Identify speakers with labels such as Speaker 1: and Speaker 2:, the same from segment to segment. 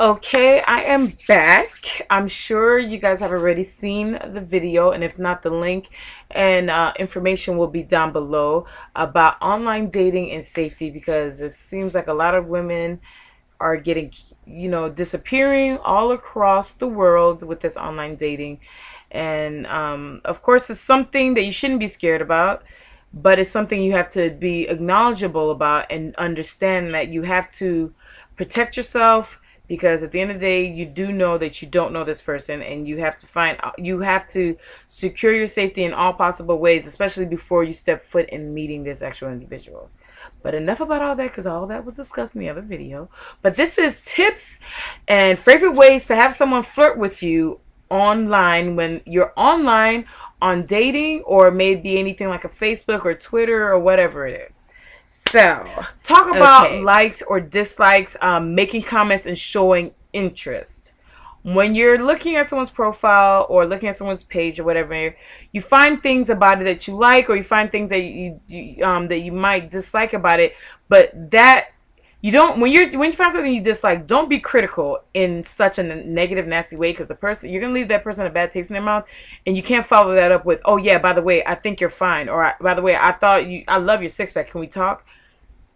Speaker 1: Okay, I am back. I'm sure you guys have already seen the video, and if not, the link and information will be down below about online dating and safety, because it seems like a lot of women are getting, disappearing all across the world with this online dating. And of course, it's something that you shouldn't be scared about, but it's something you have to be acknowledgeable about and understand that you have to protect yourself, because at the end of the day, you do know that you don't know this person, and you have to secure your safety in all possible ways, especially before you step foot in meeting this actual individual. But enough about all that, because all that was discussed in the other video. But this is tips and favorite ways to have someone flirt with you online when you're online on dating, or maybe anything like a Facebook or Twitter or whatever it is. So, talk about likes or dislikes, making comments and showing interest. When you're looking at someone's profile or looking at someone's page or whatever, you find things about it that you like, or you find things that you might dislike about it, but that you don't, when you find something you dislike, don't be critical in such a negative, nasty way, because you're gonna leave that person a bad taste in their mouth, and you can't follow that up with, oh yeah, by the way, I think you're fine, or by the way, I love your six pack. Can we talk?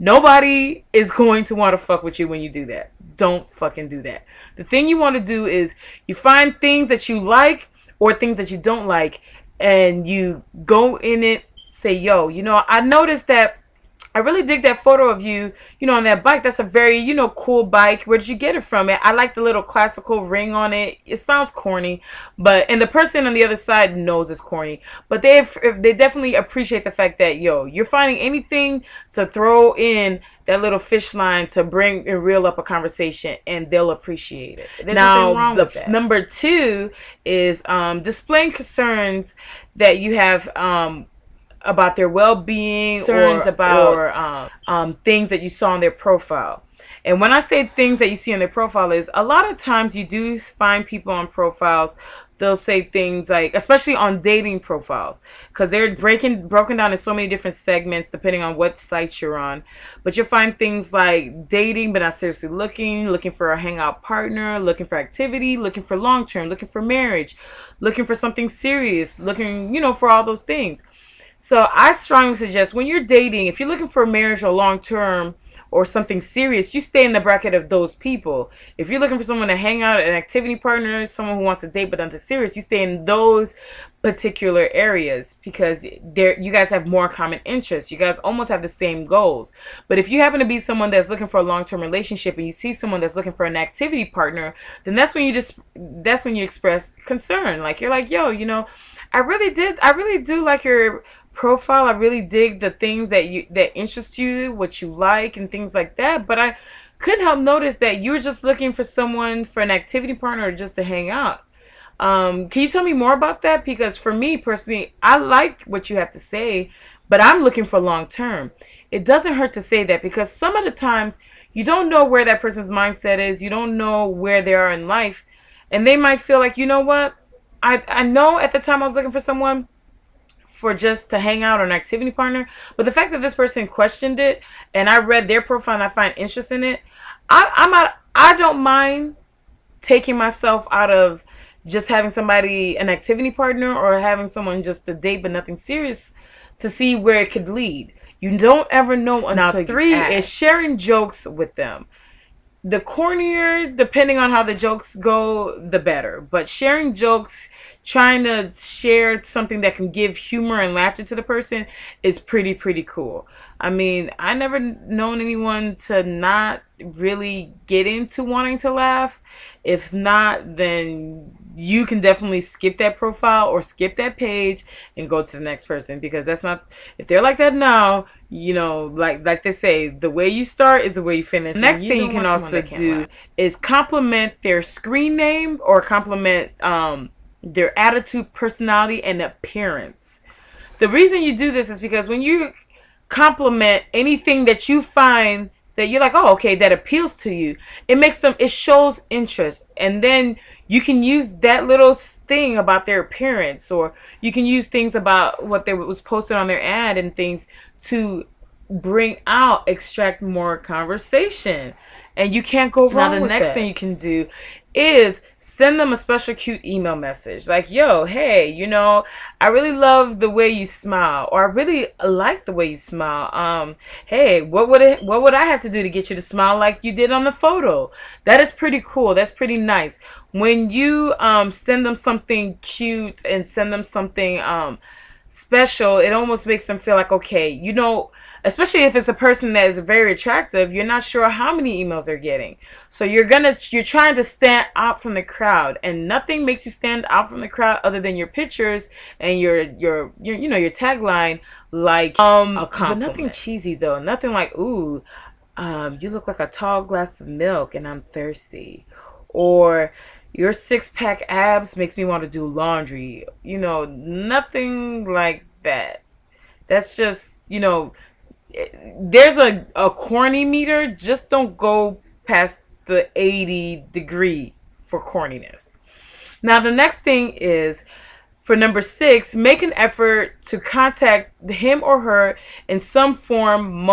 Speaker 1: Nobody is going to want to fuck with you when you do that. Don't fucking do that. The thing you want to do is you find things that you like or things that you don't like, and you go in it, say, yo, I noticed that I really dig that photo of you, on that bike. That's a very, cool bike. Where did you get it from? I like the little classical ring on it. It sounds corny, and the person on the other side knows it's corny. But they definitely appreciate the fact that, you're finding anything to throw in that little fish line to bring and reel up a conversation, and they'll appreciate it. There's nothing wrong with that. Number 2 is displaying concerns that you have about their well-being, concerns about things that you saw on their profile. And when I say things that you see on their profile, is a lot of times you do find people on profiles, they'll say things like, especially on dating profiles, because they're broken down in so many different segments depending on what sites you're on. But you'll find things like dating but not seriously looking for a hangout partner, looking for activity, looking for long-term, looking for marriage, looking for something serious, looking, for all those things. So I strongly suggest, when you're dating, if you're looking for marriage or long-term or something serious, you stay in the bracket of those people. If you're looking for someone to hang out, an activity partner, someone who wants to date but nothing serious, you stay in those particular areas, because you guys have more common interests. You guys almost have the same goals. But if you happen to be someone that's looking for a long-term relationship, and you see someone that's looking for an activity partner, then that's when you express concern. Like, you're like, yo, I really do like your profile. I really dig the things that interest you, what you like, and things like that. But I couldn't help notice that you were just looking for someone, for an activity partner, or just to hang out. Can you tell me more about that? Because for me personally, I like what you have to say, but I'm looking for long term. It doesn't hurt to say that, because some of the times you don't know where that person's mindset is. You don't know where they are in life, and they might feel like, you know what? I know at the time I was looking for someone for just to hang out or an activity partner, but the fact that this person questioned it, and I read their profile and I find interest in it, I don't mind taking myself out of just having somebody, an activity partner, or having someone just to date but nothing serious, to see where it could lead. You don't ever know until. Now 3 is sharing jokes with them. The cornier, depending on how the jokes go, the better. But sharing jokes, trying to share something that can give humor and laughter to the person, is pretty cool. I mean, I never known anyone to not really get into wanting to laugh. If not, then you can definitely skip that profile or skip that page and go to the next person, because that's not, if they're like that now, like they say, the way you start is the way you finish. The next thing you can also do is compliment their screen name, or compliment their attitude, personality, and appearance. The reason you do this is because when you compliment anything that you find that you're like, oh, okay, that appeals to you, it shows interest. And then you can use that little thing about their appearance, or you can use things about what was posted on their ad and things to extract more conversation. and you can't go wrong. Now the next thing you can do is send them a special cute email message like, yo, hey, you know, I really love the way you smile, or I really like the way you smile. Hey, what would I have to do to get you to smile like you did on the photo? That is pretty cool. That's pretty nice. When you send them something cute and send them something special, it almost makes them feel like, okay, you know, especially if it's a person that is very attractive, you're not sure how many emails they're getting. So you're trying to stand out from the crowd, and nothing makes you stand out from the crowd other than your pictures and your you know, your tagline, like a compliment. But nothing cheesy though. Nothing like, ooh, you look like a tall glass of milk and I'm thirsty, or your six-pack abs makes me want to do laundry. You know, nothing like that. That's just, you know, there's a corny meter. Just don't go past the 80 degree for corniness. Now the next thing is, for number 6, make an effort to contact him or her in some form,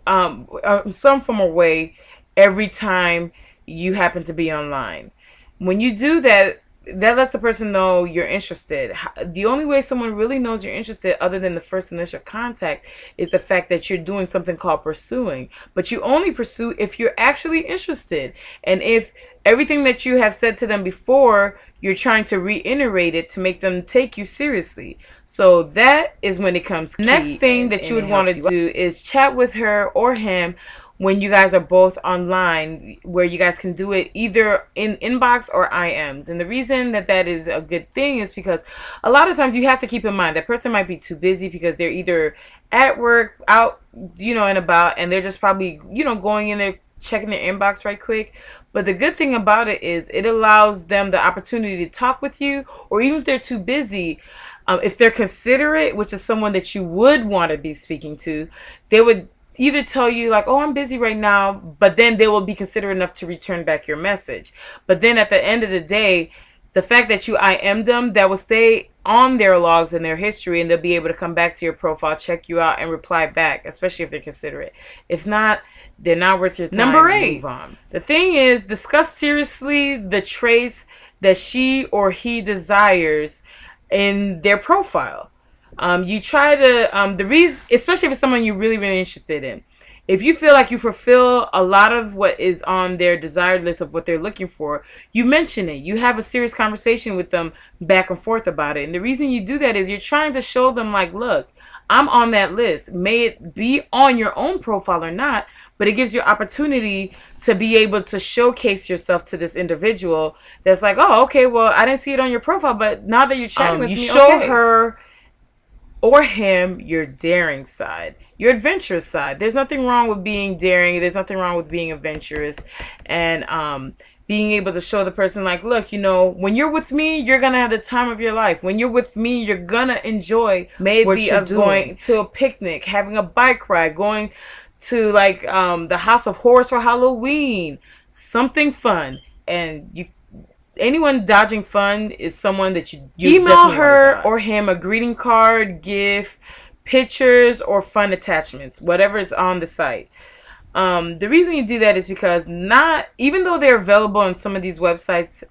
Speaker 1: some form or way every time you happen to be online. When you do that, that lets the person know you're interested. The only way someone really knows you're interested, other than the first initial contact, is the fact that you're doing something called pursuing. But you only pursue if you're actually interested, and if everything that you have said to them before, you're trying to reiterate it to make them take you seriously. So that is when it comes key. Next thing that you would want to do is chat with her or him when you guys are both online, where you guys can do it either in inbox or IMs. And the reason that that is a good thing is because a lot of times you have to keep in mind that person might be too busy because they're either at work, out, you know, and about, and they're just probably, you know, going in there, checking their inbox right quick. But the good thing about it is it allows them the opportunity to talk with you, or even if they're too busy, if they're considerate, which is someone that you would want to be speaking to, they would either tell you like, oh, I'm busy right now, but then they will be considerate enough to return back your message. But then at the end of the day, the fact that you IM'd them, that will stay on their logs and their history, and they'll be able to come back to your profile, check you out, and reply back, especially if they're considerate. If not, they're not worth your time. Number 8, move on. The thing is, discuss seriously the traits that she or he desires in their profile. You try to, the reason, especially if it's someone you're really, really interested in, if you feel like you fulfill a lot of what is on their desired list of what they're looking for, you mention it. You have a serious conversation with them back and forth about it. And the reason you do that is you're trying to show them like, look, I'm on that list. May it be on your own profile or not, but it gives you opportunity to be able to showcase yourself to this individual that's like, oh, okay, well, I didn't see it on your profile, but now that you're chatting with me, you show her or him your daring side, your adventurous side. There's nothing wrong with being daring. There's nothing wrong with being adventurous, and being able to show the person like, look, you know, when you're with me, you're gonna have the time of your life. When you're with me, you're gonna enjoy maybe us going to a picnic, having a bike ride, going to like the House of Horrors for Halloween, something fun. And anyone dodging fun is someone that you email her or him a greeting card, gift, pictures, or fun attachments, whatever is on the site. The reason you do that is because even though they're available on some of these websites,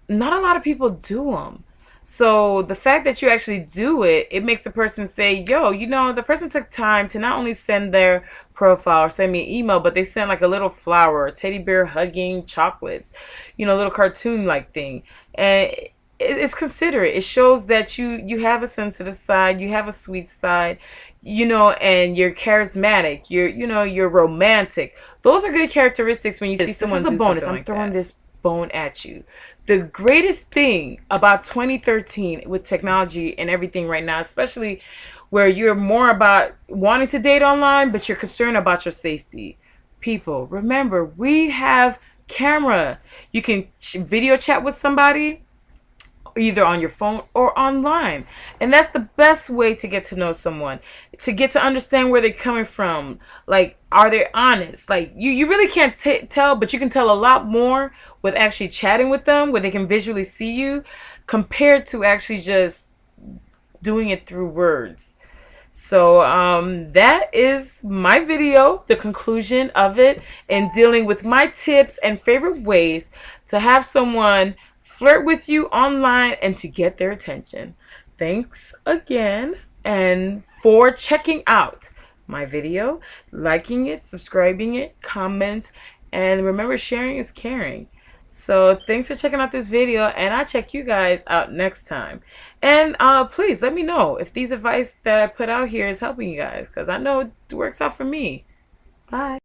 Speaker 1: not a lot of people do them. So the fact that you actually do it, it makes the person say, yo, you know, the person took time to not only send their profile or send me an email, but they sent like a little flower, a teddy bear hugging chocolates, you know, a little cartoon like thing. And it's considerate. It shows that you have a sensitive side, you have a sweet side, you know, and you're charismatic, you're romantic. Those are good characteristics when you see someone do something like that. This is a bonus. I'm throwing this bone at you. The greatest thing about 2013 with technology and everything right now, especially where you're more about wanting to date online, but you're concerned about your safety. People, remember, we have camera. You can video chat with somebody either on your phone or online, and that's the best way to get to know someone, to get to understand where they're coming from. Like, are they honest? Like, you really can't tell, but you can tell a lot more with actually chatting with them, where they can visually see you, compared to actually just doing it through words. So that is my video, the conclusion of it, in dealing with my tips and favorite ways to have someone flirt with you online and to get their attention. Thanks again and for checking out my video, liking it, subscribing it, comment, and remember, sharing is caring. So thanks for checking out this video, and I'll check you guys out next time. And please let me know if these advice that I put out here is helping you guys, because I know it works out for me. Bye.